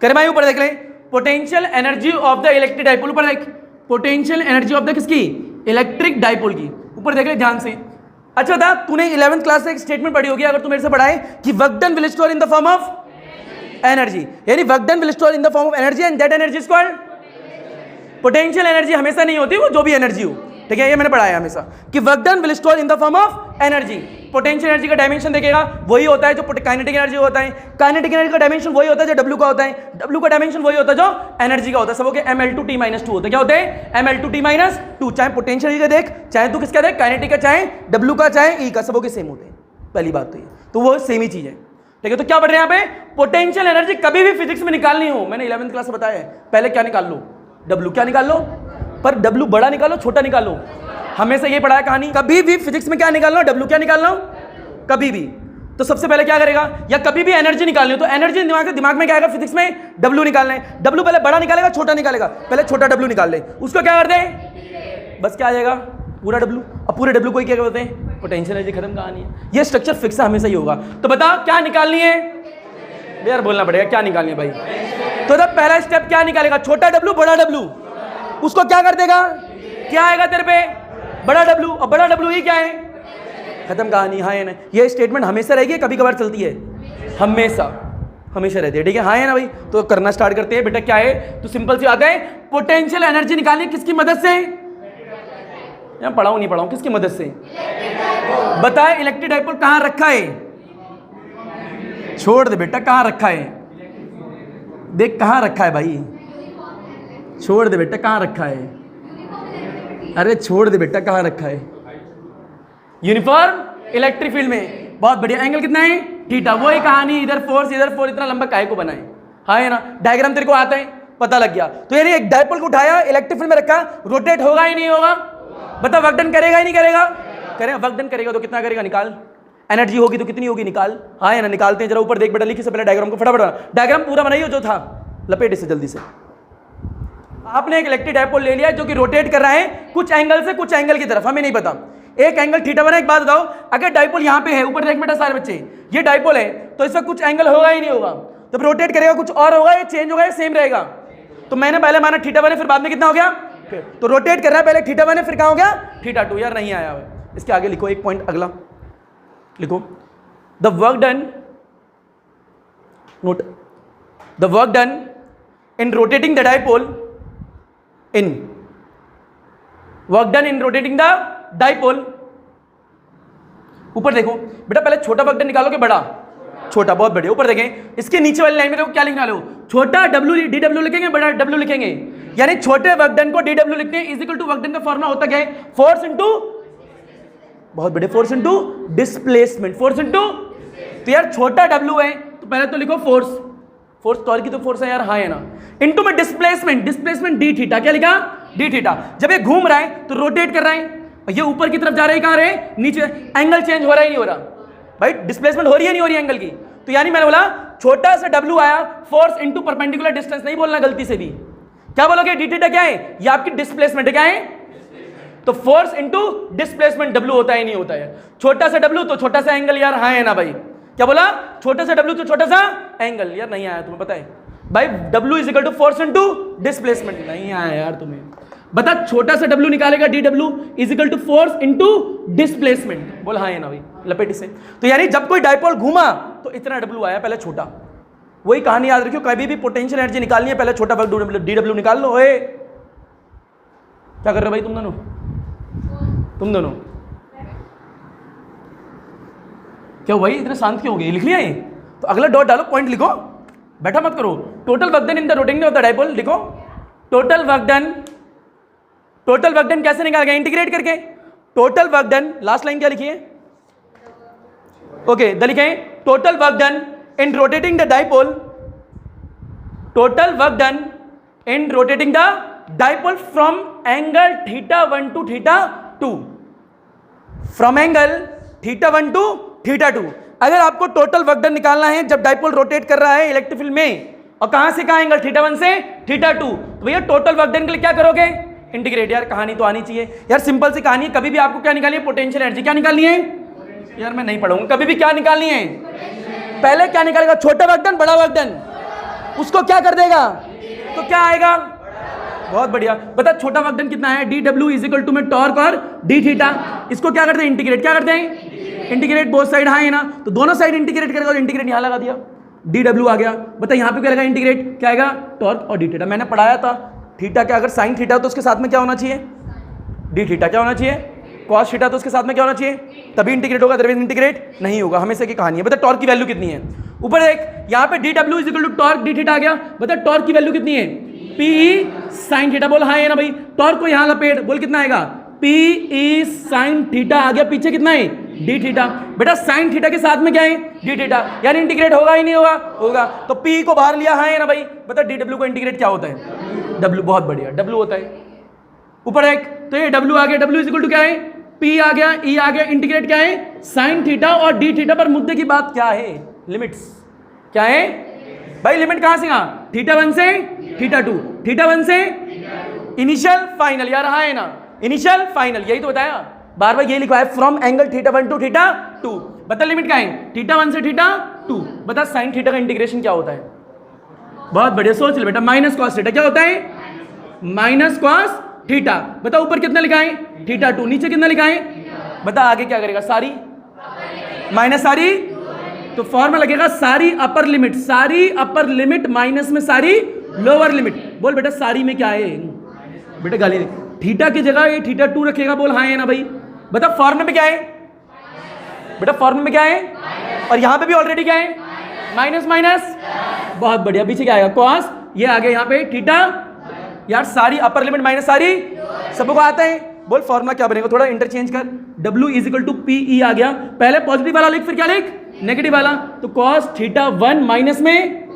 करे भाई ऊपर देख ले, potential energy of the electric dipole, ऊपर देख, पोटेंशियल एनर्जी ऑफ द किसकी, इलेक्ट्रिक डाइपोल की, ऊपर देख ले ध्यान से। अच्छा बता, तूने 11th क्लास से एक स्टेटमेंट पढ़ी होगी अगर तू मेरे से पढ़ाए कि work done will store in the form of energy, यानी work done will store in the form of energy and that energy is called potential energy. हमेशा नहीं होती वो जो भी एनर्जी हो, ठीक है, ये मैंने पढ़ाया हमेशा कि work done will store in the form of energy. Potential energy का डायमेंशन देखेगा वही होता है जो काइनेटिक एनर्जी होता है, काइनेटिक एनर्जी का डायमेंशन वही होता है जो W का होता है, W का डायमेंशन वही होता है जो एनर्जी का होता है, सब के ml2t-2 होते हैं। क्या होते हैं? ml2t-2। चाहे पोटेंशियल एनर्जी का देख, चाहे तू किसका देख, काइनेटिक का, चाहे W का, चाहे E का, सबों के सेम होते हैं। पहली बात तो ये, तो वो सेम ही चीज है, ठीक है। तो क्या पढ़ रहे हैं यहाँ पे, पोटेंशियल एनर्जी कभी भी फिजिक्स में निकालनी हो, मैंने 11th क्लास में बताया है, पहले क्या निकाल लो, W क्या निकाल लो, पर W बड़ा निकालो छोटा निकालो, हमेशा ये पढ़ा है कहानी। कभी भी फिजिक्स में क्या निकालना, W क्या निकालना, कभी भी। तो सबसे पहले क्या करेगा, या कभी भी एनर्जी निकालनी हो तो एनर्जी दिमाग में क्या आएगा, फिजिक्स में W निकालना है, W पहले बड़ा निकालेगा छोटा निकालेगा, पहले छोटा W निकाल ले, उसको क्या कर दे, बस क्या आ जाएगा, पूरा W। अब पूरे W को ही क्या कहते हैं, पोटेंशियल एनर्जी। खत्म कहानी है, ये स्ट्रक्चर फिक्स है, हमेशा ही होगा। तो बता क्या निकालनी है यार, बोलना पड़ेगा क्या निकालनी है भाई। तो जब पहला स्टेप क्या निकालेगा, छोटा W बड़ा W, उसको क्या कर देगा, क्या आएगा तेरे पे, बड़ा W। और बड़ा W ही क्या है, खत्म कहानी। हाँ है ना, ये स्टेटमेंट हमेशा रहेगी, कभी कभार चलती है, हमेशा हमेशा रहती है, ठीक है। हाँ है ना भाई, तो करना स्टार्ट करते हैं बेटा। क्या है, तो सिंपल सी बात है, पोटेंशियल एनर्जी निकालनी किसकी मदद से, यहाँ पढ़ाऊं नहीं पढ़ाऊं, किसकी मदद से बताए, इलेक्ट्रिक डाइपोल कहाँ रखा है, छोड़ दे बेटा, कहाँ रखा है, देख कहाँ रखा है भाई, छोड़ दे बेटा, कहाँ रखा है, अरे छोड़ दे बेटा, कहाँ रखा है, यूनिफॉर्म इलेक्ट्रिक फील्ड में। बहुत बढ़िया, एंगल कितना है, थीटा। वही कहानी, इधर फोर्स इधर फोर्स, इतना लंबा काहे को बनाए, हाँ है ना, डायग्राम तेरे को आता है, पता लग गया। तो यानी एक डाइपोल को उठाया, इलेक्ट्रिक फील्ड में रखा, रोटेट होगा ही नहीं होगा, बता वर्क डन करेगा ही नहीं करेगा, करेगा, वर्क डन करेगा तो कितना करेगा, निकाल, एनर्जी होगी तो कितनी होगी, निकाल। हाँ है ना, निकालते हैं, जरा ऊपर देख बेटा, लिखिए से पहले डायग्राम को फटाफट, डायग्राम पूरा बनाइए जो था, लपेट इसे जल्दी से। आपने एक इलेक्ट्रिक डाइपोल ले लिया जो कि रोटेट कर रहा है कुछ एंगल से कुछ एंगल की तरफ, हमें नहीं पता, एक एंगल थीटा बना। एक बात बताओ, अगर डाइपोल यहाँ पे है, ऊपर देख बेटा सारे बच्चे, ये डाइपोल है तो इसका कुछ एंगल होगा ही नहीं होगा, जब रोटेट करेगा कुछ और होगा, ये चेंज होगा, ये सेम रहेगा। तो मैंने पहले माना थीटा बने, फिर बाद में कितना हो गया, तो रोटेट कर रहा है, पहले थीटा बने, फिर कहाँ हो गया, थीटा 2। यार नहीं आया है, इसके आगे लिखो एक पॉइंट, अगला लिखो, the work done, note, the work done in rotating the dipole, in work done in rotating the dipole. ऊपर देखो बेटा, पहले छोटा वर्क डन निकालोगे, बड़ा छोटा, बहुत बढ़िया। ऊपर देखें, इसके नीचे वाली लाइन में देखो क्या लिखना लो, छोटा W DW लिखेंगे, बड़ा W लिखेंगे, यानी छोटे वर्क डन को DW लिखते हैं, is equal to work done का फॉर्मूला होता क्या है, फोर्स इनटू, बहुत बढ़िया, force into displacement, force into. तो यार छोटा W है तो पहले तो लिखो फोर्स, फोर्स तो की तो फोर्स है यार, हाँ है ना, इनटू में डिस्प्लेसमेंट, डिस्प्लेसमेंट डी थीटा, क्या लिखा, डी थीटा। जब ये घूम रहा है तो रोटेट कर रहा है, ये ऊपर की तरफ जा रहा है, कहाँ रहे, नीचे, एंगल चेंज हो रहा है नहीं हो रहा भाई, डिस्प्लेसमेंट हो रही है नहीं हो रही एंगल की। तो यानी मैंने बोला छोटा सा W आया, फोर्स इनटू परपेंडिकुलर डिस्टेंस, नहीं बोलना गलती से भी, क्या बोलोगे, डी थीटा क्या है, ये आपकी डिस्प्लेसमेंट क्या है, तो फोर्स इनटू डिस्प्लेसमेंट W होता है नहीं होता है, छोटा सा W तो छोटा सा एंगल, यार हाँ है ना भाई, क्या बोला, छोटा सा W तो छोटा सा एंगल, यार नहीं आया तुम्हें पता है भाई, W is equal to force into displacement, नहीं आया यार तुम्हें, बता छोटा सा W निकालेगा, DW is equal to force into displacement, बोल हाँ है ना भाई, लपेट से। तो यानी जब कोई डाइपोल घूमा तो इतना W आया, पहले छोटा, वही कहानी याद रखियो, कभी भी पोटेंशियल एनर्जी निकालनी है, पहले छोटा वर्क DW निकाल लो। ओए क्या कर रहे हो भाई तुम दोनों, तुम दोनों क्या भाई इतने शांत क्यों हो गए, लिख लिया है, तो अगला डॉट डालो, पॉइंट लिखो, बैठा मत करो। Total work done in the rotating of the dipole, लिखो total work done, total work done कैसे निकालेगा, इंटीग्रेट करके, total work done, last line क्या लिखी है, ओके द लिखे, total work done in rotating the dipole, total work done in rotating the dipole from angle θ1 to θ2, from angle θ1 to θ2। अगर आपको total work done निकालना है जब डाइपोल रोटेट कर रहा है इलेक्ट्रिक फील्ड में, और कहां से कहां एंगल θ1 से θ2, तो भैया टोटल वर्क डन के लिए क्या करोगे, इंटीग्रेट। यार कहानी तो आनी चाहिए यार, सिंपल सी कहानी, कभी भी आपको क्या निकालनी है, पोटेंशियल एनर्जी, क्या निकालनी है यार, मैं नहीं पढ़ाऊंगा, कभी भी क्या निकालनी है, पहले क्या निकालेगा, छोटा वर्क डन बड़ा वर्क डन, उसको क्या कर देगा, तो क्या आएगा, बहुत बढ़िया। बता छोटा वर्क डन कितना है, D W is equal to में टॉर्क और डी थीटा, इसको क्या करते हैं, इंटीग्रेट, क्या करते हैं, इंटीग्रेट बोथ साइड, हाँ है ना, तो दोनों साइड इंटीग्रेट करेगा और इंटीग्रेट यहां लगा दिया, डी डब्ल्यू आ गया। बता यहां पे क्या लगा, इंटीग्रेट, क्या आएगा, टॉर्क और डी थीटा। मैंने पढ़ाया था थीटा क्या, अगर साइन थीटा तो उसके साथ में क्या होना चाहिए, डी थीटा, क्या होना चाहिए, कॉस थीटा, तो उसके साथ में क्या होना चाहिए, तभी इंटीग्रेट होगा, अदरवाइज इंटीग्रेट नहीं होगा, हमेशा की कहानी है। बता टॉर्क की वैल्यू कितनी है, ऊपर देख यहाँ पे D W is equal to torque D theta आ गया। बता टॉर्क की वैल्यू कितनी है, पी ई साइन थीटा, बोल हाँ है ना भाई, टॉर्क को यहां लपेट, बोल कितना आएगा, पी ई साइन थीटा आ गया, पीछे कितना है, डी थीटा। बेटा साइन थीटा के साथ में क्या है, डी थीटा, यानी इंटीग्रेट होगा ही नहीं होगा, होगा, तो पी को बाहर लिया, हाँ है ना भाई। बता डी डब्ल्यू को इंटीग्रेट क्या होता है, डब्ल्यू, बहुत बढ़िया, डब्ल्यू होता है, ऊपर एक, तो ये डब्ल्यू आ गया, डब्ल्यू इज इक्वल टू क्या है, पी आ गया, ई आ गया, इंटीग्रेट क्या है, साइन थीटा और डी थीटा। पर मुद्दे की बात क्या है, लिमिट्स क्या है भाई, लिमिट कहां से कहां, थीटा 1 से थीटा 2, थीटा 1 से इनिशियल फाइनल, यार हाँ है ना, इनिशियल फाइनल, यही तो बताया, बार बार यही लिखा है, from angle theta 1 to theta 2। बता लिमिट क्या है, थीटा 1 से थीटा 2। बता साइन थीटा का इंटीग्रेशन क्या होता है, बहुत बढ़िया, सोच ले बेटा, माइनस कॉस थीटा, क्या होता है, माइनस कॉस थीटा। बता ऊपर कितना लिखा है, थीटा 2, नीचे कितना लिखा है, बता आगे क्या करेगा, सारी माइनस सारी, तो फॉर्मूला लगेगा सारी अपर लिमिट, सारी अपर लिमिट माइनस में सारी लोअर लिमिट। बोल बेटा सारी में क्या है, बेटा गाली दे, थीटा की जगह ये थीटा 2 रखेगा, बोल हाँ है ना भाई। बता फॉर्मूला में क्या है, बेटा फॉर्मूला में क्या है, और यहां पे भी ऑलरेडी क्या है, माइनस माइनस, बहुत बढ़िया, पीछे क्या आएगा, कॉस, ये आ गया यहाँ पे थीटा, यार सारी अपर लिमिट माइनस सारी, सबको आता है। बोल फॉर्मूला क्या बनेगा, थोड़ा इंटरचेंज कर, W is equal to P E आ गया, पहले पॉजिटिव वाला लिख, फिर क्या लिख, नेगेटिव वाला, तो कॉस थीटा 1 माइनस में,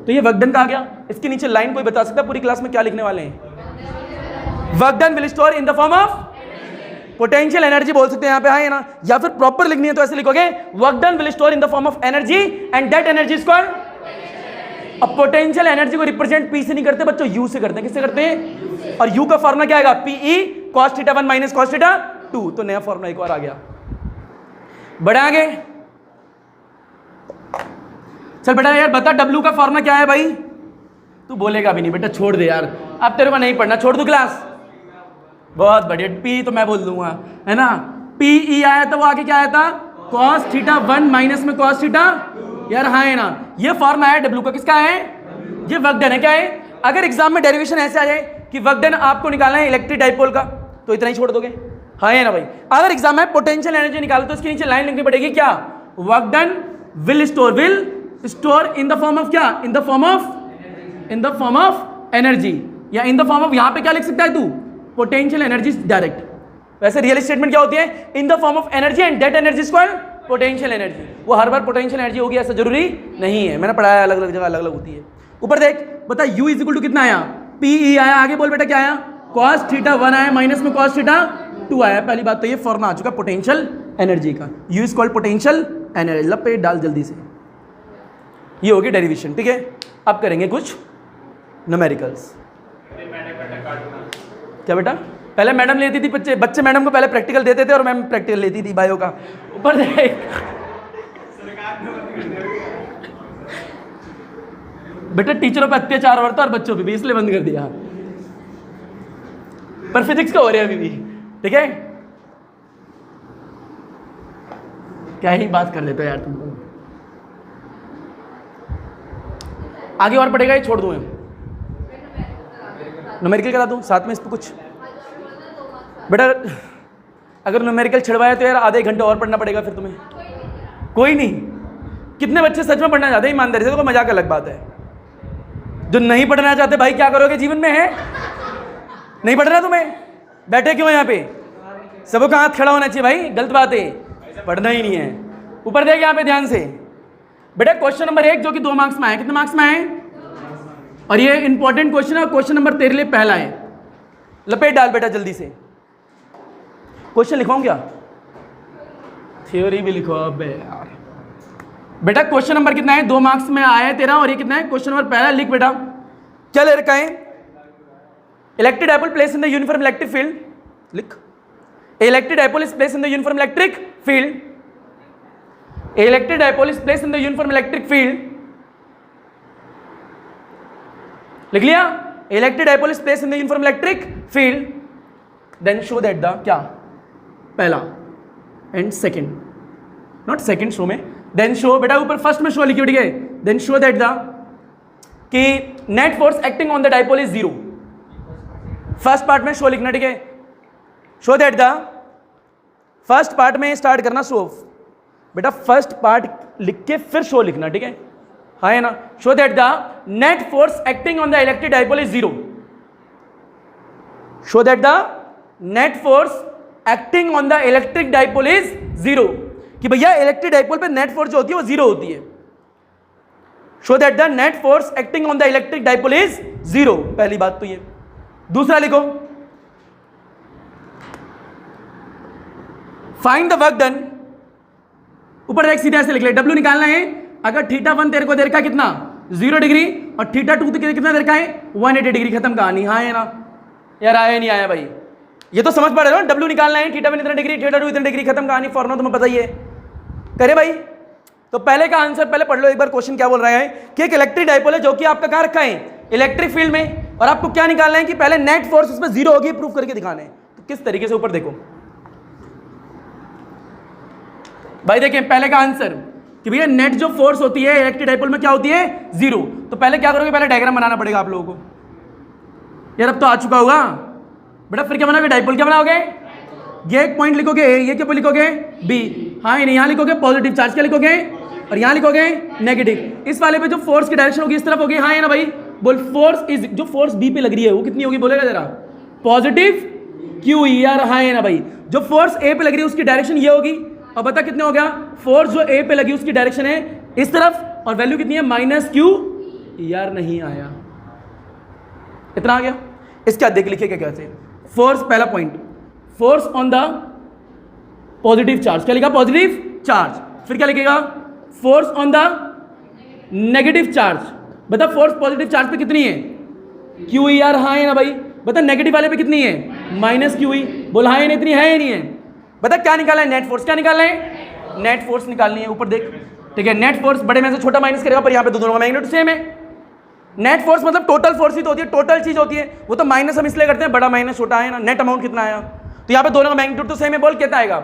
तो ये वर्क डन का आ गया। इसके नीचे लाइन कोई बता सकता है पूरी क्लास में क्या लिखने वाले हैं, work done will store in the form of potential energy, बोल सकते हैं यहाँ पे, हाँ है ना, या फिर प्रॉपर लिखनी है तो ऐसे लिखोगे, work done will store in the form of energy and that energy is called. अब पोटेंशियल एनर्जी को रिप्रेजेंट पी से नहीं करते बच्चों, यू से करते हैं, किससे करते हैं, और यू का फॉर्मूला क्या आएगा, PE cos theta 1 minus cos theta 2, तो नया फॉर्मूला एक और आ गया। बढ़े आगे, चल बेटा यार बता डब्ल्यू का फॉर्मूला क्या है भाई, तू बोलेगा भी नहीं बेटा, छोड़ दे यार, अब तेरे को नहीं पढ़ना, छोड़ दू क्लास, बहुत बढ़िया, पी तो मैं बोल दूंगा, है ना, पी ई आया था, वो आगे क्या आया था, कॉस थीटा 1 माइनस में कॉस थीटा, यार हाँ है ना, ये फॉर्मूला है डब्ल्यू का, किसका है, ये वर्क डन है, क्या है। अगर एग्जाम में डेरिवेशन ऐसे आ जाए कि वर्क डन आपको निकालना है इलेक्ट्रिक डाइपोल का, तो इतना ही छोड़ दोगे, हाँ है ना भाई। अगर एग्जाम में पोटेंशियल एनर्जी निकालो तो इसके नीचे लाइन लिखनी पड़ेगी, क्या, work done will store in the form of क्या, in the form of energy, या इन द फॉर्म ऑफ, यहां पे क्या लिख सकता है तू, पोटेंशियल एनर्जी डायरेक्ट। वैसे रियल स्टेटमेंट क्या होती है, इन the form of energy and that energy is called potential energy. वो हर बार पोटेंशियल एनर्जी होगी ऐसा जरूरी नहीं है, मैंने पढ़ाया, अलग अलग जगह अलग अलग होती है। ऊपर देख, बता U इज इक्वल टू कितना आया, पी ई आया, आगे बोल बेटा क्या आया, कॉस थीटा 1 आया माइनस में कॉस थीटा 2 आया। पहली बात तो ये फॉर्मूला आ चुका पोटेंशियल एनर्जी का, U is called potential energy. लपेट डाल जल्दी से, ये होगी डेरिवेशन, ठीक है। अब करेंगे कुछ न्यूमेरिकल्स। क्या बेटा, पहले मैडम लेती थी, बच्चे मैडम को पहले प्रैक्टिकल देते थे और मैम प्रैक्टिकल लेती थी बायो का। ऊपर देख बेटा, टीचरों पे अत्याचार हो रहा था और बच्चों पे भी, इसलिए बंद कर दिया, पर फिजिक्स का हो रहा है अभी भी, ठीक है। क्या ही बात कर लेते हो यार तुम लोग, आगे और पढ़ेगा, ये छोड़ दूं, न्यूमेरिकल करा दूं साथ में इस पर कुछ। बेटा अगर न्यूमेरिकल छिड़वाया तो यार आधे घंटे और पढ़ना पड़ेगा फिर तुम्हें, कोई नहीं। कितने बच्चे सच में पढ़ना चाहते हैं ईमानदारी से, तो मजाक अलग बात है। जो नहीं पढ़ना चाहते भाई क्या करोगे जीवन में, है नहीं पढ़ना तुम्हें, बैठे क्यों यहाँ पे, सबका हाथ खड़ा होना चाहिए भाई, गलत बात है, पढ़ना ही नहीं है। ऊपर देख यहाँ पे ध्यान से बेटा, क्वेश्चन नंबर 1 जो कि 2 मार्क्स में आए, कितने मार्क्स में आए, और ये इंपॉर्टेंट क्वेश्चन है, क्वेश्चन नंबर तेरे लिए पहला है। लपेट डाल बेटा जल्दी से, क्वेश्चन लिखवाऊं क्या, थ्योरी भी लिखो। अबे यार बेटा क्वेश्चन नंबर कितना है, 2 मार्क्स में आया है तेरा, और ये कितना है, क्वेश्चन नंबर पहला। लिख बेटा, क्या ले रखा है, electric dipole place in the uniform electric field, लिख, electric dipole is place in the uniform electric field, electric dipole is place in the uniform electric field लिख लिया? Electric dipole is placed in the uniform electric field, then show that the क्या, पहला and second, not second show में, then show, बेटा ऊपर first में show लिखियो, ठीक है, देन शो दैट द कि net force acting on the dipole is zero. First part में शो लिखना, ठीक है, show that the, first part में स्टार्ट करना शो, बेटा फर्स्ट पार्ट लिख के फिर शो लिखना, ठीक है, हाँ है ना, show that the net force acting on the electric dipole is zero, show that the net force acting on the electric dipole is zero, कि भैया इलेक्ट्रिक डाइपोल पे नेट फोर्स जो होती है वो जीरो होती है, show that the net force acting on the electric dipole is zero, पहली बात तो ये। दूसरा लिखो, फाइंड द वर्क डन, ऊपर एक सीधे ऐसे लिख ले, डब्ल्यू निकालना है, अगर θ1 तेरे को दे रखा है कितना 0 डिग्री और θ2 कितना दे रखा है 180 डिग्री, खत्म कहानी, हाँ है ना यार, आया नहीं आया भाई, ये तो समझ पा रहे हो, डब्ल्यू निकालना है, θ1 इतना डिग्री, θ2 इतना डिग्री, खत्म कहानी, फॉर्मूला तुम्हें पता ही है, करे भाई। तो पहले का आंसर पहले पढ़ लो एक बार, क्वेश्चन क्या बोल रहा है कि एक इलेक्ट्रिक डाइपोल है जो कि आपका कहां रखा है इलेक्ट्रिक फील्ड में, और आपको क्या निकालना है कि पहले नेट फोर्स उसमें जीरो होगी, प्रूफ करके दिखाना है। तो किस तरीके से, ऊपर देखो भाई, देखें पहले का आंसर कि भैया नेट जो फोर्स होती है इलेक्ट्रिक डाइपोल में क्या होती है जीरो, तो पहले क्या करोगे, पहले डायग्राम बनाना पड़ेगा आप लोगों को, यार अब तो आ चुका होगा बेटा, फिर क्या बनाओगे, डाइपोल क्या बनाओगे, ये एक पॉइंट लिखोगे ए, ये क्या लिखोगे बी, हाँ नहीं, यहाँ लिखोगे पॉजिटिव चार्ज, क्या लिखोगे, और यहाँ लिखोगे नेगेटिव, इस वाले पे जो फोर्स की डायरेक्शन होगी इस तरफ होगी, हाँ है ना भाई, बोल फोर्स इज, जो फोर्स बी पे लग रही है वो कितनी होगी, बोलेगा जरा, पॉजिटिव क्यू, यार हाँ है ना भाई, जो फोर्स ए पे लग रही है उसकी डायरेक्शन ये होगी, और बता कितने हो गया, फोर्स जो ए पे लगी उसकी डायरेक्शन है इस तरफ, और वैल्यू कितनी है माइनस क्यू, यार नहीं आया, इतना आ गया। इसके बाद देख लिखिए क्या कैसे, फोर्स, पहला point, force on the positive charge, क्या लिखा, पॉजिटिव चार्ज, फिर क्या लिखेगा, force on the negative charge, बता फोर्स पॉजिटिव चार्ज पे कितनी है क्यू, यार हाँ है ना भाई, बता नेगेटिव वाले पे कितनी है माइनस क्यू, बोल हाँ है, इतनी है या नहीं है, बता क्या निकालना है, नेट फोर्स, क्या निकालना है, नेट फोर्स निकालनी है, ऊपर देख, ठीक है, नेट फोर्स बड़े में से छोटा माइनस करेगा, पर यहाँ पे दोनों का मैग्नीट्यूड सेम है, नेट फोर्स मतलब टोटल फोर्स ही तो होती है, टोटल चीज होती है, वो तो माइनस हम इसलिए करते हैं, बड़ा माइनस छोटा है ना, नेट अमाउंट कितना आया, तो यहाँ पे दोनों का मैग्नीट्यूड तो सेम है, बोल कितना आएगा,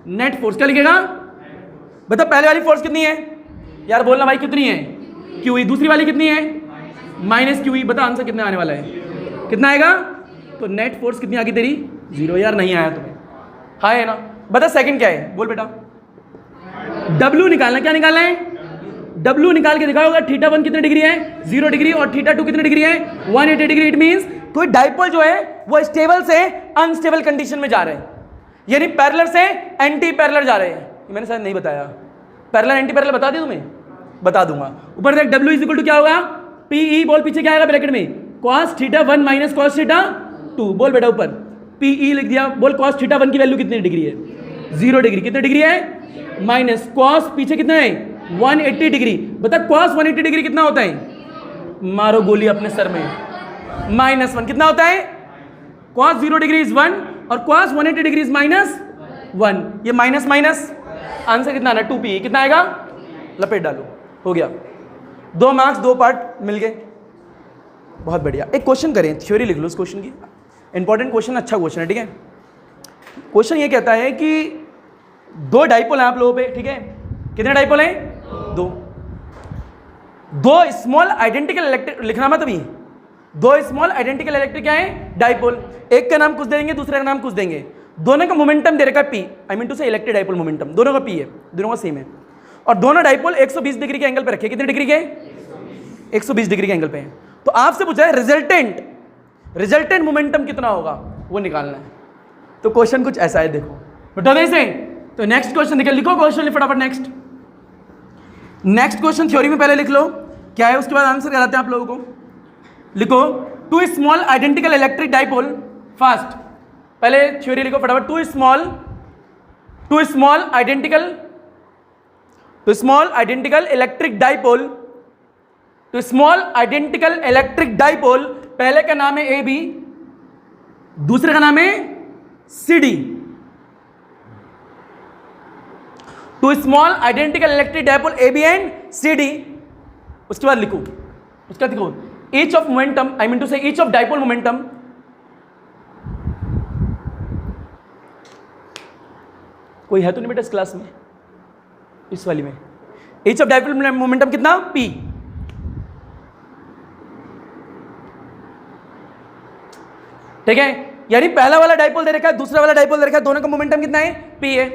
नेट फोर्स, क्या लिखेगा, बता पहले वाली फोर्स कितनी है, यार बोलना भाई कितनी है क्यू, दूसरी वाली कितनी है माइनस क्यू, बता आंसर कितना आने वाला है, कितना आएगा, तो नेट फोर्स कितनी आ गई तेरी, जीरो, यार नहीं आया तुम्हें, हाँ है ना, बता सेकंड क्या है, बोल बेटा, डब्ल्यू निकालना, क्या निकालना है, डब्ल्यू निकाल के दिखाओगा, θ1 कितनी डिग्री है 0 डिग्री, और θ2 कितनी डिग्री है 180 डिग्री, इट मींस कोई डाइपोल जो है वो स्टेबल से अनस्टेबल कंडीशन में जा रहे हैं, यानी पैरेलल से एंटी पैरेलल जा रहे हैं, ये मैंने शायद नहीं बताया, पैरेलल एंटी पैरेलल बता दी तुम्हें, बता दूंगा, ऊपर देख डब्ल्यू इज इक्वल टू क्या होगा, पीई, बोल पीछे क्या आएगा ब्रैकेट में, cos θ1 माइनस cos θ2, बोल बेटा ऊपर पीई लिख दिया, बोल cos θ1 की वैल्यू कितनी डिग्री है 0 डिग्री, कितनी डिग्री है माइनस, cos पीछे कितना है 180 डिग्री, बता cos 180 डिग्री कितना होता है, मारो गोली अपने सर में, -1 कितना होता है, cos 0 डिग्री इज 1 और cos 180 डिग्री इज -1, ये माइनस माइनस, आंसर कितना आना 2p, कितना आएगा, लपेट डालो, हो गया, 2 मार्क्स 2 पार्ट मिल गए, बहुत बढ़िया। एक क्वेश्चन करें, थ्योरी लिख लो उस क्वेश्चन की, इंपॉर्टेंट क्वेश्चन, अच्छा क्वेश्चन है, ठीक है। क्वेश्चन ये कहता है कि 2 डाइपोल हैं आप लोगों पे, ठीक है, कितने डाइपोल हैं 2 स्मॉल आइडेंटिकल इलेक्ट्रिक, लिखना मत अभी, 2 स्मॉल आइडेंटिकल इलेक्ट्रिक क्या है डाइपोल, एक का नाम कुछ देंगे, दूसरे का नाम कुछ देंगे, दोनों का मोमेंटम दे रखा है पी, आई मीन टू से इलेक्ट्रिक डाइपोल मोमेंटम, दोनों का पी है, दोनों का सेम है, और दोनों डाइपोल 120 डिग्री के एंगल पे रखे, कितने डिग्री के 120 डिग्री के एंगल पे हैं, तो आपसे पूछा है रिजल्टेंट मोमेंटम कितना होगा वो निकालना है, तो क्वेश्चन कुछ ऐसा है, देखो बता दे इसे, तो नेक्स्ट क्वेश्चन निकल, लिखो क्वेश्चन फटाफट, नेक्स्ट क्वेश्चन थ्योरी में पहले लिख लो क्या है, उसके बाद आंसर कराते हैं आप लोगों को, लिखो 2 small identical electric dipole, fast पहले थ्योरी लिखो फटाफट, 2 स्मॉल आइडेंटिकल इलेक्ट्रिक डाइपोल, तो स्मॉल आइडेंटिकल इलेक्ट्रिक डाइपोल, पहले का नाम है ए बी, दूसरे का नाम है C D, 2 small identical electric dipole A B and C D, उसके बाद लिखो, उसका देखो each of momentum, I mean to say each of dipole momentum कोई है तो नहीं बेटा इस क्लास में, इस वाली में ईच ऑफ डाइपोल मोमेंटम कितना P, ठीक है, यानी पहला वाला डाइपोल दे रखा है, दूसरा वाला डाइपोल दे रखा है, दोनों का मोमेंटम कितना है P है,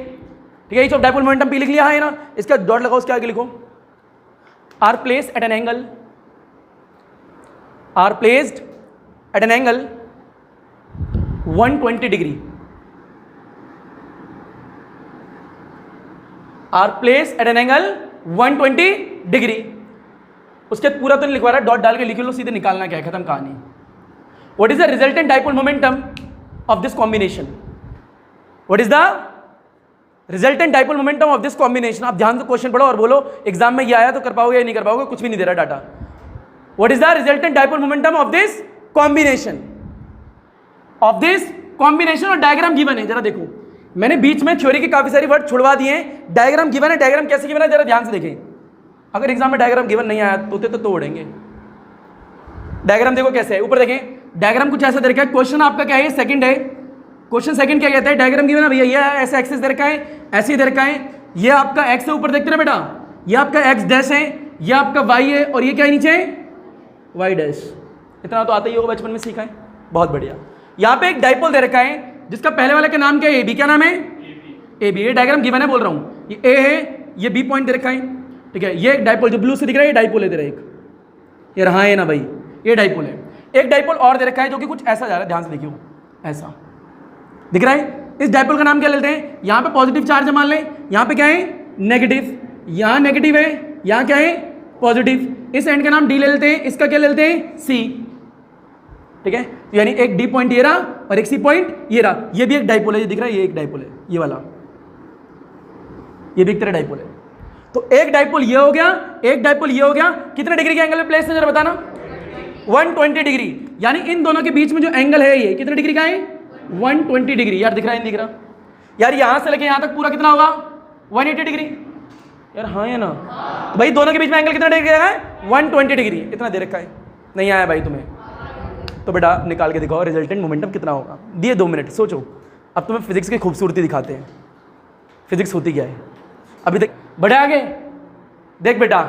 ठीक है। Each of dipole momentum P लिख लिया है ना, इसका डॉट लगाओ, उसके आगे लिखो are placed at an angle, are placed at an angle 120 degree, are placed at an angle 120 degree. उसके पूरा तो नहीं लिखवा रहा, डॉट डाल के लिख लो, सीधे निकालना क्या है, खत्म कहानी। What is the resultant dipole momentum of this combination? What is the resultant dipole momentum of this combination? आप ध्यान से क्वेश्चन पढ़ो और बोलो एग्जाम में ये आया तो कर पाओगे या नहीं कर पाओगे, कुछ भी नहीं दे रहा data. What is the resultant dipole momentum of this combination? Of this combination और डायग्राम गिवन है, जरा देखो, मैंने बीच में थ्योरी के काफी सारी वर्ड छुड़वा दिए हैं, डायग्राम गिवन है, डायग्राम कैसे गिवन है जरा ध्यान से देखें। अगर एग्जाम में डायग्राम गिवन नहीं आया तो तोड़ेंगे। डायग्राम देखो कैसे है, ऊपर देखें, डायग्राम कुछ ऐसा दे रखा है, क्वेश्चन आपका क्या है, सेकंड है, क्वेश्चन सेकंड क्या कहता है, डायग्राम गिवन है भैया, ये ऐसे एक्सिस दे रखा है, ऐसे दे रखा है, ये आपका एक्स है, ऊपर देखते ना बेटा, ये आपका एक्स डैश है, ये आपका वाई है, और ये क्या है नीचे वाई डैश। इतना तो आता ही होगा, बचपन में सीखा है, बहुत बढ़िया। यहाँ पे एक डाइपोल दे रखा है जिसका पहले वाले का नाम क्या है, ए बी, क्या नाम है ए बी, ये डायग्राम गिवन है बोल रहा हूँ, ये ए है, ये बी पॉइंट दे रखा है, ठीक है, ये एक डाइपोल जो ब्लू से दिख रहा है, ये डाइपोल है दे रहा है एक, ये रहा है ना भाई, ये डाइपोल है। एक डाइपोल और दे रखा है जो कि कुछ ऐसा जा रहा है, ध्यान से देखियो, ऐसा दिख रहा है, इस डाइपोल का नाम क्या लेते हैं, यहाँ पे पॉजिटिव चार्ज मान लें, यहाँ पे क्या है नेगेटिव, यहाँ नेगेटिव है, यहाँ क्या है पॉजिटिव, इस एंड का नाम डी ले लेते हैं, इसका क्या ले लेते हैं सी, ठीक है, यानी एक डी पॉइंट ये रहा और एक सी पॉइंट ये रहा, ये भी एक डाइपोल है, ये दिख रहा है, ये एक डाइपोल है, ये वाला, ये भी एक तरह डाइपोल है। तो एक डाइपोल ये हो गया, एक डाइपोल ये हो गया, कितने डिग्री के एंगल में प्लेस है जरा बताना, 120 डिग्री, यानी इन दोनों के बीच में जो एंगल है ये कितने डिग्री का है 120 डिग्री। यार दिख रहा है, दिख रहा यार, यहां से लेके यहां तक पूरा कितना होगा 180 डिग्री यार, हाँ है ना, तो भाई दोनों के बीच में एंगल कितना डिग्री का है 120 डिग्री, इतना दे रखा है, नहीं आया भाई तुम्हें, तो बेटा निकाल के दिखाओ रिजल्टेंट मोमेंटम कितना होगा, दिए 2 मिनट सोचो। अब तुम्हें फिजिक्स की खूबसूरती दिखाते हैं, फिजिक्स होती क्या है, अभी तक बढ़े आगे, देख बेटा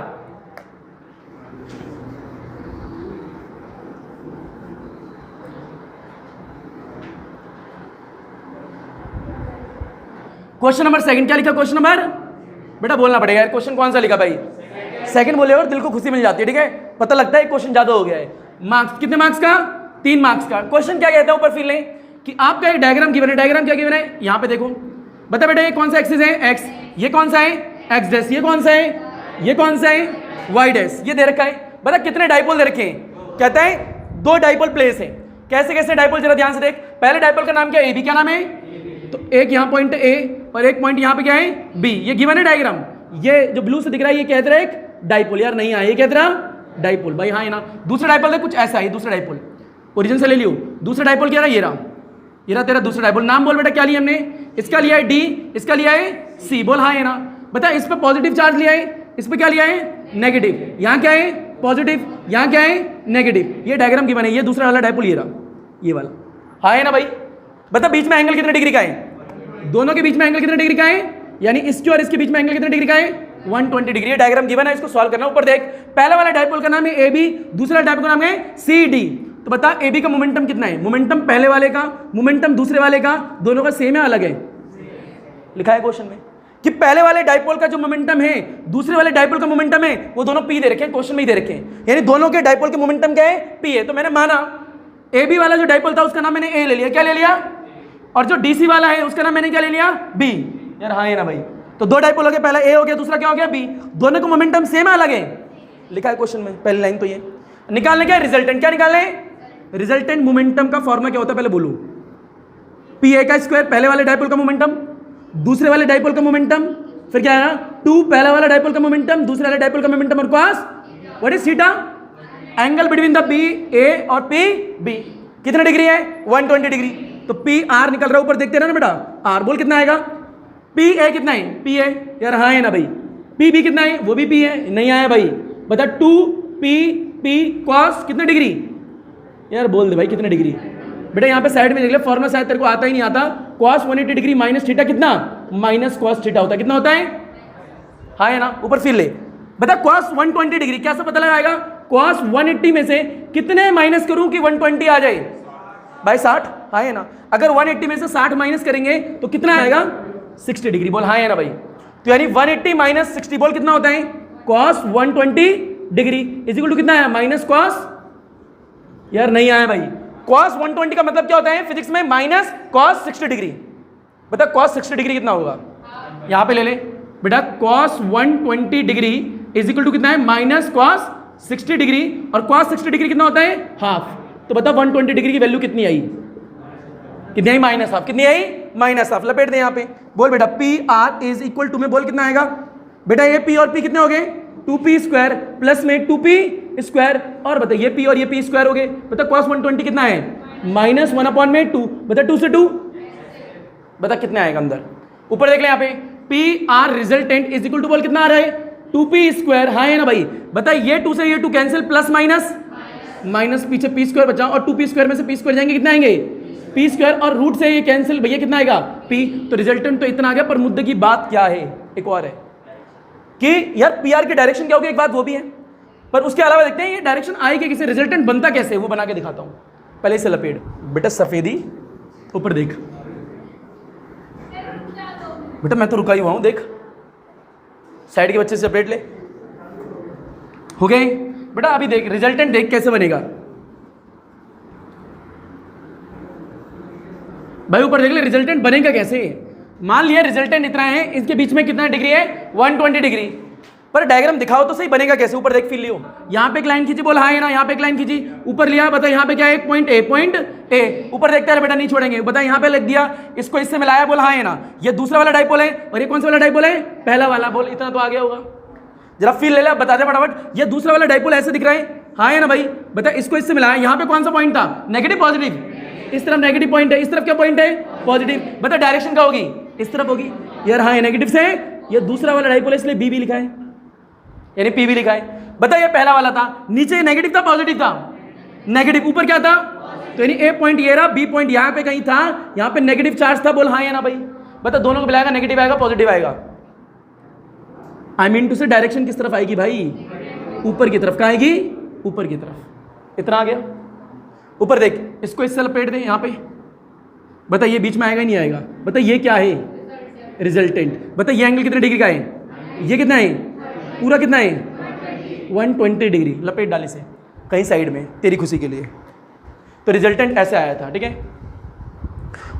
क्वेश्चन नंबर सेकंड क्या लिखा, क्वेश्चन नंबर बेटा बोलना पड़ेगा यार, क्वेश्चन कौन सा लिखा भाई, सेकंड बोले और दिल को खुशी मिल जाती है, ठीक है, पता लगता है क्वेश्चन ज्यादा हो गया है। मार्क्स कितने मार्क्स का 3 मार्क्स का। क्वेश्चन क्या कहता है ऊपर फिर लें कि आपका एक डायग्राम गिवन है, डायग्राम क्या गिवन है यहाँ पे देखो, बता बेटा ये कौन सा एक्सिस है एक्स, ये कौन सा है एक्स डैश, ये कौन सा है, ये कौन सा है वाई डैश, ये दे रखा है। बता कितने डाइपोल दे रखे हैं, कहता है 2 डाइपोल प्लेस है। कैसे कैसे डाइपोल जरा ध्यान से देख, पहले डाइपोल का नाम क्या है ए बी, क्या नाम है, तो एक यहाँ पॉइंट ए और एक पॉइंट यहाँ पे क्या है बी, ये गिवन है डायग्राम, ये जो ब्लू से दिख रहा है ये कहते रहा एक डाइपोल, यार नहीं आया, ये कहते रहा डाइपोल, भाई हाँ है ना। दूसरा डाइपोल देख कुछ ऐसा है, दूसरा डाइपोल ओरिजिन से ले लियो, दूसरा डाइपोल क्या रहा, ये रहा तेरा दूसरा डाइपोल। नाम बोल बेटा क्या लिया हमने, इसका लिया है डी, इसका लिया है सी, बोल हाँ है ना। बता इस पे पॉजिटिव चार्ज लिया है, इस पे क्या लिया है नेगेटिव, यहाँ क्या है पॉजिटिव, यहाँ क्या है नेगेटिव, ये डायग्राम की बने, ये दूसरा वाला डाइपोल ये रहा, ये वाला हाँ है ना भाई। बता बीच में एंगल कितने डिग्री का है, दोनों के बीच में एंगल कितने डिग्री का है, यानी इसके और इसके बीच में एंगल कितने डिग्री का है 120 डिग्री। ये डायग्राम गिवन है, इसको सॉल्व करना। ऊपर देख, पहला वाला डाइपोल का नाम है ए बी, दूसरा डाइपोल का नाम है सी डी। तो बता ए बी का मोमेंटम कितना है, मोमेंटम पहले वाले का, मोमेंटम दूसरे वाले का, दोनों का सेम है अलग है, लिखा है क्वेश्चन में कि पहले वाले डाइपोल का जो मोमेंटम है दूसरे वाले डाइपोल का मोमेंटम है वो दोनों पी दे रखे हैं, क्वेश्चन में ही दे रखे हैं, यानी दोनों के डाइपोल के मोमेंटम क्या है पी है। तो मैंने माना ए बी वाला जो डाइपोल था उसका नाम मैंने ए ले लिया, क्या ले लिया, और जो डीसी वाला है उसका नाम मैंने क्या ले लिया बी। यार हाँ है ना भाई, तो 2 डाइपोल हो गए, पहला ए हो गया, दूसरा क्या हो गया बी, दोनों का मोमेंटम सेम है अलग है, लिखा है क्वेश्चन में पहली लाइन। तो ये निकालने क्या है रिजल्टेंट, क्या निकालना है रिजल्टेंट मोमेंटम का फॉर्मूला क्या होता है पहले बोलो, पी ए का स्क्वायर पहले वाले डाइपोल का मोमेंटम, दूसरे वाले डाइपोल का मोमेंटम, फिर क्या है 2 पहला वाला डाइपोल का मोमेंटम, दूसरे वाले डाइपोल का मोमेंटम और cos what is theta, angle between the B A और पी बी कितने डिग्री है 120 डिग्री। तो पी आर निकल रहा है ऊपर, देखते रहे ना बेटा, आर बोल कितना आएगा, पी ए कितना है पी ए, यार हाँ है ना भाई, पी बी कितना है वो भी पी है, नहीं आया भाई, बता 2 पी पी कॉस कितने डिग्री, यार बोल दे भाई कितने डिग्री। बेटा यहाँ पे साइड में देख ले, फॉर्मूला शायद तेरे को आता ही नहीं आता। कॉस 180 डिग्री माइनस थीटा कितना, माइनस कॉस थीटा होता है, कितना होता है, हाँ है ना, ऊपर फिर ले। बता कॉस 120 डिग्री कैसे पता लगाएगा, कॉस 180 में से कितने माइनस करूं कि 120 आ जाए भाई, 60, हाँ है ना। अगर 180 में से 60 माइनस करेंगे तो कितना आएगा, 60 डिग्री, बोल हाँ है ना भाई। तो यानी 180 माइनस 60 बोल कितना होता है, cos 120 degree is equal to कितना है, माइनस कॉस, यार नहीं आया भाई। कॉस 120 का मतलब क्या होता है फिजिक्स में, माइनस कॉस 60 डिग्री। बता कॉस 60 डिग्री कितना होगा, यहां पे ले ले बेटा, cos 120 degree is equal to कितना है, माइनस कॉस 60 डिग्री, और कॉस 60 डिग्री कितना होता है, हाफ। तो बता 120 डिग्री की वैल्यू कितनी आई, कितनी आई, माइनस हाफ, कितनी आई, माइनस हाफ। लपेट दे यहाँ पे, बोल बेटा P R is equal to में बोल कितना आएगा बेटा, ये पी और पी कितने हो गए, 2p स्क्वायर प्लस में 2p स्क्वायर, और बता ये p और ये p स्क्वायर हो गए। बता cos 120 कितना है, माइनस 1/2। बता 2 से 2, बता कितने आएगा अंदर, ऊपर देख ले यहाँ पे, P R resultant is equal to बोल कितना आ रहा है, 2p स्क्वायर, हाँ है ना भाई। बता ये 2 से ये 2 कैंसिल, प्लस माइनस माइनस, पीछे p स्क्वायर बचा, और 2p स्क्वायर में से p स्क्वायर जाएंगे, कितना आएंगे, p स्क्वायर, और रूट से ये कैंसिल, भैया कितना आएगा p। तो रिजल्टेंट तो इतना आ गया, पर मुद्दे की बात क्या है, एक और है कि यार पी आर की डायरेक्शन क्या होगी, एक बात वो भी है, पर उसके अलावा देखते हैं ये डायरेक्शन आएगी किसी, रिजल्टेंट बनता कैसे, वो बना के दिखाता हूं। पहले इसे लपेट बेटा, सफेदी ऊपर देख बेटा, मैं तो रुका ही हुआ हूं, देख साइड के बच्चे से लपेट ले, हो गए बेटा। अभी देख रिजल्टेंट देख कैसे बनेगा भाई, ऊपर देख ले रिजल्टेंट बनेगा कैसे। मान लिया रिजल्टेंट इतना है, इसके बीच में कितना डिग्री है, 120 डिग्री, पर डायग्राम दिखाओ तो सही बनेगा कैसे। ऊपर देख, फील लियो, यहाँ पे एक लाइन खींची, बोल हाँ है ना, यहाँ पे एक लाइन खींची, ऊपर लिया, बता यहाँ पे क्या है, पॉइंट ए, ऊपर देखता है बेटा, नहीं छोड़ेंगे, बता यहाँ पे लिख दिया, इसको इससे मिलाया, बोल हाँ है ना, ये दूसरा वाला डाइपोल है, और ये कौन सा वाला डाइपोल है, पहला वाला, बोल इतना तो आ गया होगा। जरा फील ले ला, बता दे फटाफट, ये दूसरा वाला डाइपोल ऐसे दिख रहा है, हाँ है ना भाई। बता इसको इससे मिलाया, यहाँ पे कौन सा पॉइंट था, नेगेटिव पॉजिटिव, इस तरफ नेगेटिव पॉइंट है, इस तरफ क्या पॉइंट है, पॉजिटिव। बता डायरेक्शन क्या होगी, इस तरफ होगी, यार हाँ नेगेटिव से, ये दूसरा वाला डाइपोल है इसलिए बी भी लिखा है, यानी पी भी लिखा है। बता ये पहला वाला था, नीचे नेगेटिव था पॉजिटिव था, नेगेटिव, ऊपर क्या था, तो यानी ए पॉइंट ये रहा, बी पॉइंट यहाँ पे कहीं था, यहाँ पे नेगेटिव चार्ज था, बोल हाँ या ना भाई। बता दोनों को मिलाएगा, नेगेटिव आएगा पॉजिटिव आएगा, आई मीन टू से डायरेक्शन किस तरफ आएगी भाई, ऊपर की तरफ, कहाँ आएगी, ऊपर की तरफ। इतना आ गया, ऊपर देख, इसको इससे लपेट दे यहाँ पे, बता ये बीच में आएगा नहीं आएगा। बता ये क्या है, रिजल्टेंट। बता ये एंगल कितने डिग्री का है, ये कितना है, पूरा कितना है, 120 डिग्री। लपेट डाले से कहीं साइड में तेरी खुशी के लिए। तो रिजल्टेंट ऐसे आया था, ठीक है।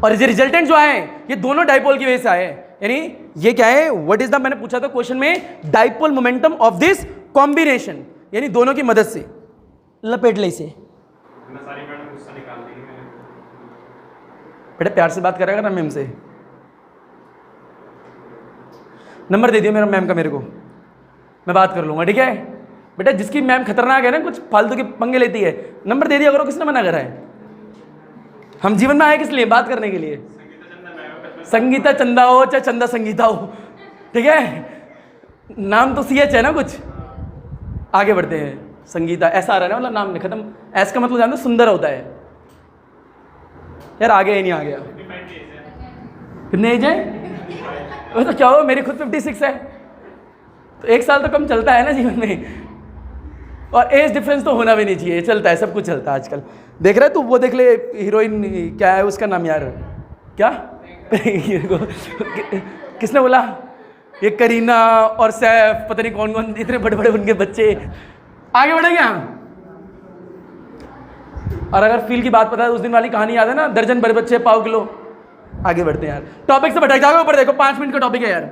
और ये रिजल्टेंट जो आए ये दोनों डाइपोल की वजह से आए, यानी ये क्या है, व्हाट इज द, मैंने पूछा था क्वेश्चन में, dipole momentum of this combination, यानी दोनों की मदद से। लपेट ले इसे, बेटा प्यार से बात करेगा ना मैम से, नंबर दे दियो मेरा मैम का मेरे को, मैं बात कर लूंगा, ठीक है। बेटा जिसकी मैम खतरनाक है ना, कुछ फालतू के पंगे लेती है, नंबर दे दिया करो, किसने मना करा है। हम जीवन में आए किस लिए, बात करने के लिए। संगीता चंदा हो चाहे चंदा संगीता हो, ठीक है, नाम तो CH है ना कुछ। आगे बढ़ते हैं, संगीता ऐसा आ रहा है ना, मतलब नाम नहीं खत्म, ऐस का मतलब जानते सुंदर होता है यार। आगे ही नहीं आ गया, कितने एज है, वो तो क्या हो, मेरी खुद 56 है, तो 1 साल तो कम चलता है ना जीवन में, और एज डिफरेंस तो होना भी नहीं चाहिए, चलता है, सब कुछ चलता है आजकल। देख रहे तू, वो देख ले हीरोइन, क्या है उसका नाम यार, क्या किसने बोला, ये करीना और सैफ, पता नहीं कौन कौन, इतने बड़े बड़े उनके बच्चे। आगे बढ़े क्या, और अगर फील की बात पता है, उस दिन वाली कहानी याद है ना, दर्जन बड़े बच्चे पाव किलो। आगे बढ़ते हैं यार, टॉपिक से भटक जाओगे, ऊपर देखो 5 मिनट का टॉपिक है यार।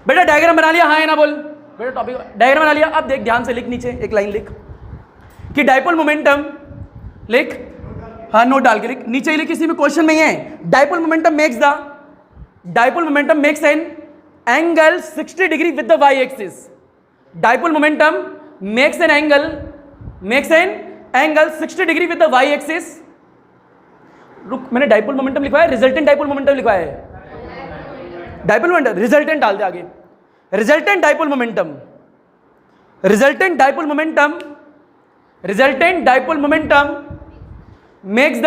बेटा डायग्राम बना लिया, हाँ है ना बोल, बेटा टॉपिक डायग्राम बना लिया। अब देख ध्यान से लिख, नीचे एक लाइन लिख कि डाइपोल मोमेंटम, लिख, हाँ नोट डाल के लिख, नीचे ही लिख, किसी में क्वेश्चन नहीं है। Dipole momentum makes an angle 60 degree with the Y axis. Dipole momentum makes an angle 60 degree with the Y axis. रुक, मैंने डाइपोल मोमेंटम लिखवाया, रिजल्टेंट डाइपोल मोमेंटम लिखवाया है, डाइपोल मोमेंटम, रिजल्टेंट डाल दे आगे, resultant dipole momentum resultant dipole momentum makes the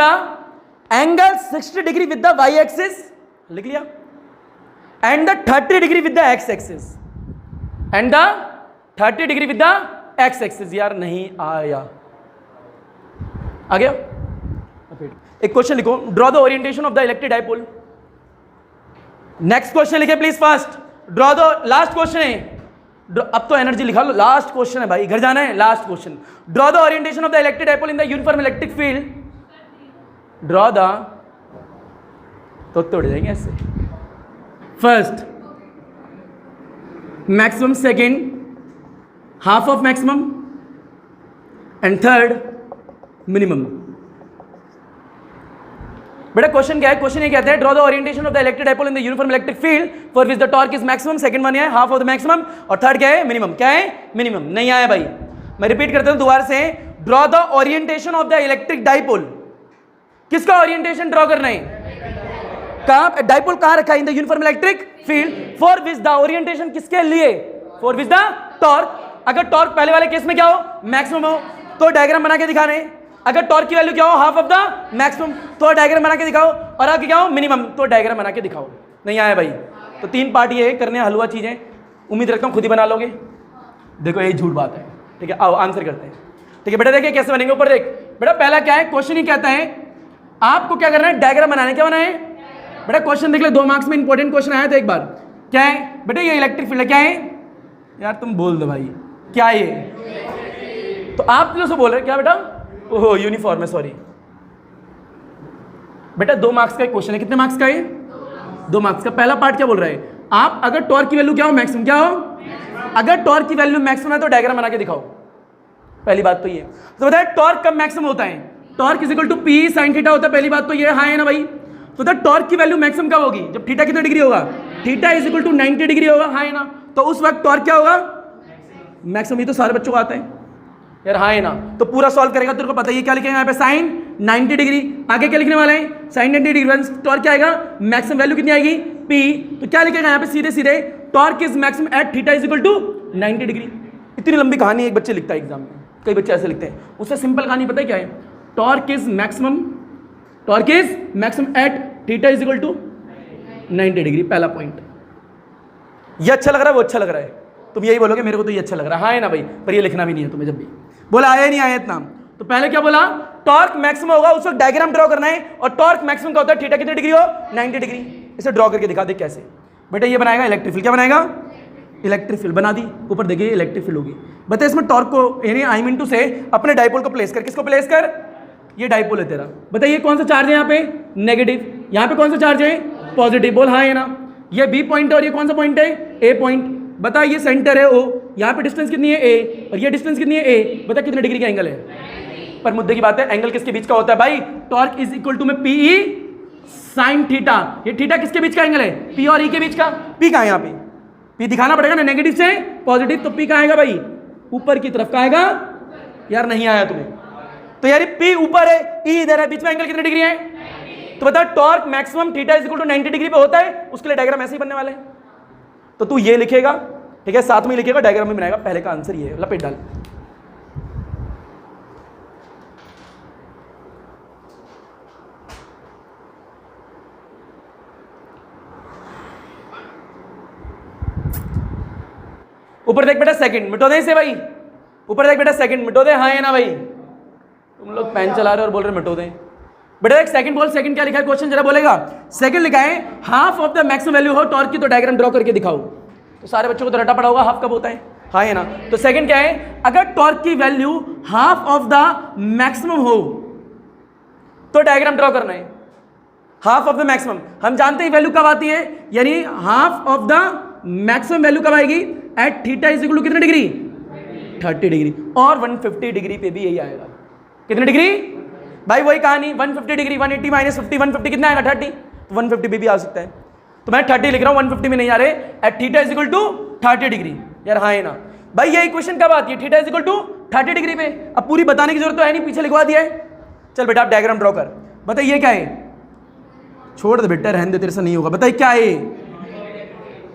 angle 60 degree with the Y axis, लिख लिया, and the 30 degree with the X axis, and the 30 degree with the X axis. यार नहीं आया, आ गया? एक क्वेश्चन लिखो, draw the orientation of the electric dipole. Next question लिखे please fast, draw the, last question है, अब तो एनर्जी लिखा लो, लास्ट क्वेश्चन है भाई, घर जाना है, last question. Draw the orientation of the electric dipole in the uniform electric field, draw the, तो तोड़ जाएंगे ऐसे, first maximum, second half of maximum, and third minimum. बेटा क्वेश्चन क्या है? क्वेश्चन ये कहते हैं draw the orientation of the electric dipole in the uniform electric field for which the torque is maximum, second one है half of the maximum, और third क्या है? मिनिमम। क्या है? मिनिमम। नहीं आया भाई, मैं रिपीट करता हूं दोबारा से, draw the orientation of the electric dipole. किसका ओरिएंटेशन ड्रॉ करना है? कहां डाइपोल कहां रखा है? इन the uniform electric field for which the orientation किसके लिए? For which the torque. अगर टॉर्क पहले वाले केस में क्या हो? मैक्सिमम हो, तो डायग्राम बना के दिखाने। अगर टॉर्क की वैल्यू क्या हो? हाफ ऑफ द मैक्सिमम, तो डायग्राम बना के दिखाओ। और आगे क्या हो? मिनिमम, तो डायग्राम बना के दिखाओ। नहीं आया भाई, तो 3 पार्ट ये करने हलवा चीजें, उम्मीद रखता हूं खुद ही बना लोगे। देखो ये झूठ बात है, ठीक है? आओ आंसर करते हैं। ठीक है बेटा, देखिए कैसे बनेंगे। ऊपर देख बेटा, पहला क्या है? क्वेश्चन ही कहता है आपको क्या करना है? डायग्राम बनाना है। क्या बनाए बेटा? क्वेश्चन देख ले, 2 मार्क्स में इंपॉर्टेंट क्वेश्चन आया था एक बार। क्या है बेटा? ये इलेक्ट्रिक फील्ड है। क्या है यार? तुम बोल दो भाई, क्या है ये? तो आप जो से बोल रहे क्या बेटा? ओहो यूनिफॉर्म है, सॉरी बेटा। 2 मार्क्स का एक क्वेश्चन है। कितने मार्क्स का है? 2 मार्क्स का। पहला पार्ट क्या बोल रहा है? आप अगर टॉर्क की वैल्यू क्या हो? मैक्सिमम। क्या हो? अगर टॉर्क की वैल्यू मैक्सिमम है तो डायग्राम बना के दिखाओ। पहली बात तो ये। तो बताए टॉर्क कब मैक्सिमम होता है? Torque is equal to P sine theta होता है। पहली बात तो ये, हाँ है ना भाई? तो बता टॉर्क की वैल्यू मैक्सिमम कब होगी? जब थीटा कितना डिग्री होगा? Theta is equal to 90 degree होगा, हाँ है ना? तो उस वक्त टॉर्क क्या होगा? मैक्सिमम। ये तो सारे बच्चों को आता है यार, हाँ है ना? तो पूरा सॉल्व करेगा, तेरे को पता है। क्या लिखेंगे यहाँ पे? Sine 90 degree. आगे क्या लिखने वाले हैं? Sign 90 degree. टॉर्क क्या आएगा? मैक्सिमम वैल्यू कितनी आएगी? पी। तो क्या लिखेगा यहाँ पे? सीधे सीधे torque is maximum at theta is equal to 90 degree. इतनी लंबी कहानी एक बच्चे लिखता है एग्जाम में, कई बच्चे ऐसे लिखते हैं। उससे सिंपल कहानी पता है क्या है? Torque is maximum at theta is equal to 90 degree. पहला पॉइंट। ये अच्छा लग रहा है, वो अच्छा लग रहा है, तुम यही बोलोगे मेरे को तो ये अच्छा लग रहा है, हाँ है ना भाई? पर ये लिखना भी नहीं है तुम्हें। जब भी बोला आया नहीं आया इतना, तो पहले क्या बोला? टॉर्क मैक्सिमम होगा उस वक्त डायग्राम ड्रॉ करना है। और टॉर्क मैक्सिमम का होता है थीटा कितनी डिग्री हो? 90 डिग्री। इसे ड्रॉ करके दिखा दे कैसे। बेटा ये बनाएगा इलेक्ट्रिक फील्ड। क्या बनाएगा? इलेक्ट्रिक फील्ड बना दी। ऊपर देखिए इलेक्ट्रिक फील्ड होगी। बता इसमें टॉर्क को यानी आई मीन टू से अपने डाइपोल को प्लेस कर। किसको प्लेस कर? ये डाइपोल है तेरा। बताइए कौन सा चार्ज है यहाँ पे? नेगेटिव। यहाँ पे कौन सा चार्ज है? पॉजिटिव। बोल हाँ है ना? ये बी पॉइंट है और ये कौन सा पॉइंट है? ए पॉइंट। बता ये सेंटर है ओ, यहाँ पे डिस्टेंस कितनी है? ए, और ये डिस्टेंस कितनी है? ए। बता कितने डिग्री का एंगल है? पर मुद्दे की बात है, एंगल किसके बीच का होता है भाई? टॉर्क इज इक्वल टू में पी ई साइन थीटा। ये थीटा किसके बीच का एंगल है? पी और ई के बीच का। पी कहाँ है यहाँ पे? पी दिखाना पड़ेगा ना, नेगेटिव से पॉजिटिव। तो पी कहाँ आएगा भाई? ऊपर की तरफ का आएगा। यार नहीं आया तुम्हें? तो यार पी ऊपर है, ई इधर है, बीच में एंगल कितने डिग्री है? तो बता torque maximum theta is equal to 90 degree पे होता है। उसके लिए डायग्राम ऐसे ही बनने वाले हैं। तो तू ये लिखेगा, ठीक है? साथ में लिखेगा, डायग्राम में बनाएगा। पहले का आंसर ये है, लपेट डाल। ऊपर देख बेटा, सेकंड मिटो दे इसे भाई। ऊपर देख बेटा, सेकंड मिटो दे, हाँ है ना भाई? तुम लोग पेन चला रहे हो और बोल रहे मिटो दे। बेटा एक सेकंड बोल। सेकंड क्या लिखा है? क्वेश्चन जरा बोलेगा। सेकंड लिखा है half of the maximum value हो टॉर्क की, तो डायग्राम ड्रॉ करके दिखाओ। तो सारे बच्चों को तो रटा पड़ा होगा हाफ कब होता है, हाँ है ना? तो सेकंड क्या है? अगर टॉर्क की value half of the maximum हो तो डायग्राम ड्रॉ करना है। हाफ ऑफ द मैक्सिमम हम जानते हैं वैल्यू कब आती है, यानी half of the maximum value कब आएगी? At theta is equal to कितने डिग्री? 30 डिग्री। और 150 डिग्री पे भी यही आएगा। कितने डिग्री भाई? वही कहानी 150 डिग्री। 180 माइनस 50, 150 कितना आएगा? 30। तो 150 भी आ सकता है। तो मैं 30 लिख रहा हूँ, 150 में नहीं आ रहे। At theta is equal to 30 degree. यार हाँ है ना भाई? ये इक्वेशन कब आती है? Theta is equal to 30 degree पे। अब पूरी बताने की जरूरत तो है नहीं, पीछे लिखवा दिया है। चल बेटा आप डायग्राम ड्रॉ कर। बताइए ये क्या है? छोड़ दे बेटा, रहने दे, तेरे से नहीं होगा। बताइए क्या है?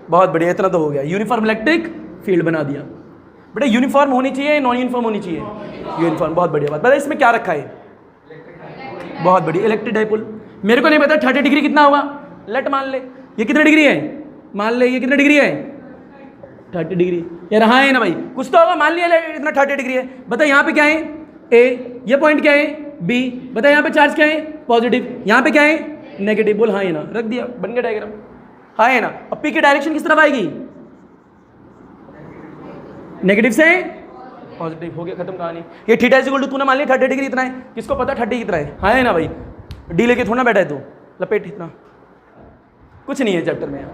बहुत बढ़िया, इतना तो हो गया। यूनिफॉर्म इलेक्ट्रिक फील्ड बना दिया। बेटा यूनिफॉर्म होनी चाहिए, नॉन यूनिफॉर्म होनी चाहिए, यूनिफॉर्म। बहुत बढ़िया बात। बता इसमें क्या रखा है? बहुत बढ़िया, इलेक्ट्रिक डाइपोल। मेरे को नहीं पता 30 डिग्री कितना होगा, लेट मान ले। ये कितने डिग्री है? मान ले ये कितने डिग्री है? 30 डिग्री। यार हाँ है ना भाई, कुछ तो होगा। मान लिया इतना 30 डिग्री है। बता यहाँ पे क्या है? ए। ये पॉइंट क्या है? बी। बता यहाँ पे चार्ज क्या है? पॉजिटिव। यहाँ पे क्या है? नेगेटिव। बोल हाँ है ना, रख दिया, बन गया डायग्राम। हाँ है ना। अब पी की डायरेक्शन किस तरफ आएगी? नेगेटिव से पॉजिटिव। हो गया, खत्म कहानी। ये थीटा इज इक्वल टू, तूने मान लिया 30 डिग्री इतना है, किसको पता 30 कितना है? हाँ है ना भाई, डी लेके थोड़ा बैठा है तू, लपेट इतना, कुछ नहीं है चैप्टर में।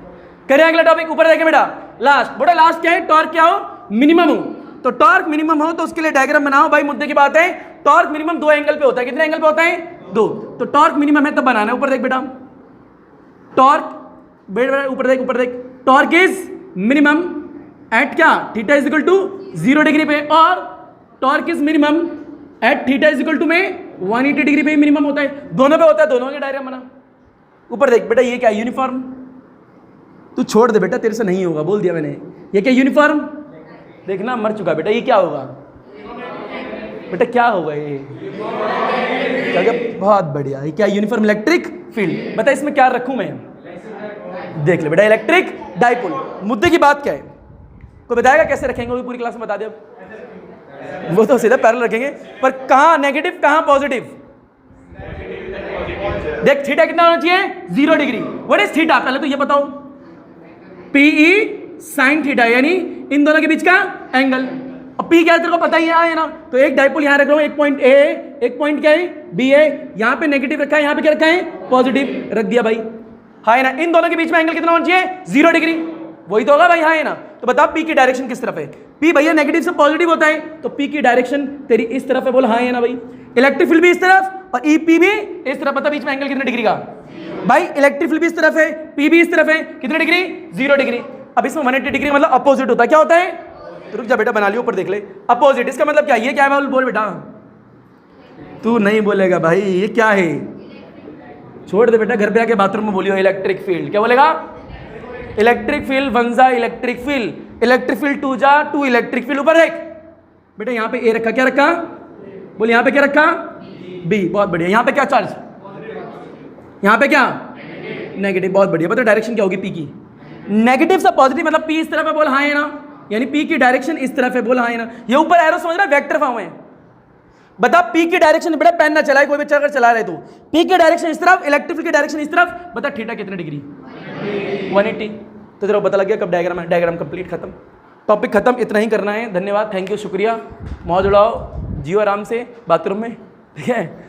करें अगला टॉपिक, ऊपर देखें बेटा। लास्ट बेटा, लास्ट क्या है? टॉर्क क्या हो? मिनिमम हो। तो टॉर्क मिनिमम हो तो उसके लिए डायग्राम बनाओ भाई। मुद्दे की बात है, टॉर्क मिनिमम 2 एंगल पे होता है। कितने एंगल पे होता है? 2। तो टॉर्क मिनिमम है तब बनाना है। ऊपर देख बेटा, टॉर्क, बेटा ऊपर देख, ऊपर देख। टॉर्क इज मिनिमम एट क्या? Theta is equal to 0 degree पे, और torque is minimum at theta is equal to में 180 डिग्री पे मिनिमम होता है। दोनों पे होता है, दोनों के डायग्राम बना। ऊपर देख बेटा, ये क्या? यूनिफॉर्म। तू छोड़ दे बेटा, तेरे से नहीं होगा, बोल दिया मैंने। ये क्या? यूनिफॉर्म। देखना मर चुका बेटा। ये क्या होगा बेटा? क्या होगा ये? क्या? बहुत बढ़िया। ये क्या? Uniform electric field. बता इसमें क्या रखूं मैं? देख ले बेटा, इलेक्ट्रिक डाइपोल। मुद्दे की बात क्या है? कोई बताएगा कैसे रखेंगे? वो पूरी क्लास में बता दे। अब वो तो सीधा पैरेलल रखेंगे, पर कहाँ नेगेटिव कहाँ पॉजिटिव? देख थीटा कितना होना चाहिए? 0 डिग्री। What is theta? पहले तो ये बताओ। पीई साइन थीटा, यानी इन दोनों के बीच का एंगल। अब पी क्या है तेरे को पता ही है ना। तो एक डाइपोल यहां रख रहा हूं, एक पॉइंट ए, एक पॉइंट क्या है? बी है। यहां पे नेगेटिव रखा है, यहां पे क्या रखा है? पॉजिटिव रख दिया भाई। हाँ है ना। इन दोनों के बीच में एंगल कितना होना चाहिए? 0 डिग्री। वही तो होगा भाई। हाँ है ना। तो बता पी की डायरेक्शन किस तरफ है? पी भैया नेगेटिव से पॉजिटिव होता है, तो पी की डायरेक्शन तेरी इस तरफ है। बोल हाँ है ना भाई। इलेक्ट्रिक फील्ड भी इस तरफ और ई पी भी इस तरफ। बता बीच में एंगल कितने डिग्री का? भाई इलेक्ट्रिक फील्ड भी इस तरफ है, पी भी इस तरफ है। कितने डिग्री? 0 डिग्री। अब इसमें 180 डिग्री मतलब अपोजिट होता है। क्या होता है? तो रुक जा बेटा, बना लियो, ऊपर देख ले। अपोजिट, इसका मतलब क्या? ये क्या है? बोल बेटा। तू नहीं बोलेगा भाई, ये क्या है? छोड़ दे बेटा, घर पे आके बाथरूम में बोलियो इलेक्ट्रिक फील्ड। क्या बोलेगा? इलेक्ट्रिक फील्ड 1 जा इलेक्ट्रिक फील्ड, इलेक्ट्रिक फील्ड 2 जा 2 इलेक्ट्रिक फील्ड। ऊपर देख बेटा, यहाँ पे ए रखा, क्या रखा? बोल यहाँ पे क्या रखा? बी। बहुत बढ़िया। यहाँ पे क्या चार्ज? यहाँ पे क्या? नेगेटिव। बहुत बढ़िया। बता डायरेक्शन क्या होगी पी की? नेगेटिव से पॉजिटिव, मतलब पी इस तरफ है। बोल हाँ है ना। यानी पी की डायरेक्शन इस तरफ है। बोल हाँ है ना। ये ऊपर एरो समझ रहा है, वेक्टर फॉर्म है। बता पी की डायरेक्शन, बेटा पेन ना चलाए कोई बच्चा अगर चला रहे तो। पी की डायरेक्शन इस तरफ, इलेक्ट्रिक फील्ड की डायरेक्शन इस तरफ। बता थीटा कितने डिग्री? 180। तो तेरा पता लग गया कब डायग्राम है। डायग्राम कंप्लीट, खत्म, टॉपिक खत्म। इतना ही करना है। धन्यवाद, थैंक यू, शुक्रिया। मौज उड़ाओ, जियो आराम से बाथरूम में, ठीक है।